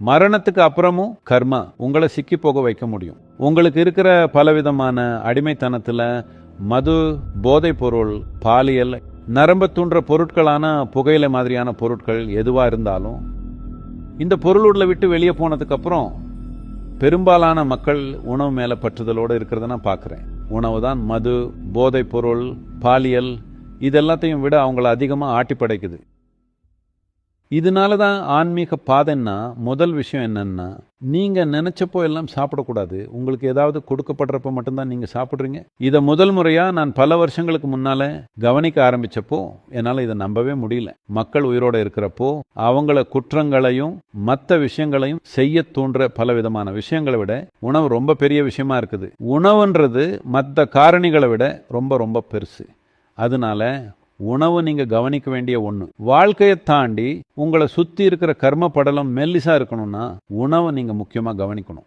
மரணத்துக்கு அப்புறமும் கர்மா உங்களை சிக்கி போக வைக்க முடியும். உங்களுக்கு இருக்கிற பலவிதமான அடிமைத்தனத்துல மது, போதைப் பொருள், பாலியல், நரம்ப தூண்டுற பொருட்களான புகையிலை மாதிரியான பொருட்கள் எதுவா இருந்தாலும் இந்த பொருளுள்ள விட்டு வெளியே போனதுக்கு அப்புறம் பெரும்பாலான மக்கள் உணவு மேல பற்றுதலோடு இருக்கிறத நான் பார்க்கிறேன். உணவு தான் மது, போதைப் பொருள், பாலியல் இதெல்லாத்தையும் விட அவங்கள அதிகமா ஆட்டி படைக்குது. இதனால தான் ஆன்மீக பாதைன்னா முதல் விஷயம் என்னன்னா, நீங்க நினைச்சப்போ எல்லாம் சாப்பிடக்கூடாது. உங்களுக்கு ஏதாவது கொடுக்கப்படுறப்ப மட்டும்தான் நீங்க சாப்பிட்றீங்க. இதை முதல் முறையா நான் பல வருஷங்களுக்கு முன்னால கவனிக்க ஆரம்பிச்சப்போ என்னால இதை நம்பவே முடியல. மக்கள் உயிரோட இருக்கிறப்போ அவங்கள குற்றங்களையும் மற்ற விஷயங்களையும் செய்ய தூண்டுற பல விதமான விஷயங்களை விட உணவு ரொம்ப பெரிய விஷயமா இருக்குது. உணவுன்றது மற்ற காரணிகளை விட ரொம்ப ரொம்ப பெருசு. அதனால உணவு நீங்க கவனிக்க வேண்டிய ஒண்ணு. வாழ்க்கையை தாண்டி உங்களை சுத்தி இருக்கிற கர்ம படலம் மெல்லிசா இருக்கணும்னா உணவை நீங்க முக்கியமா கவனிக்கணும்.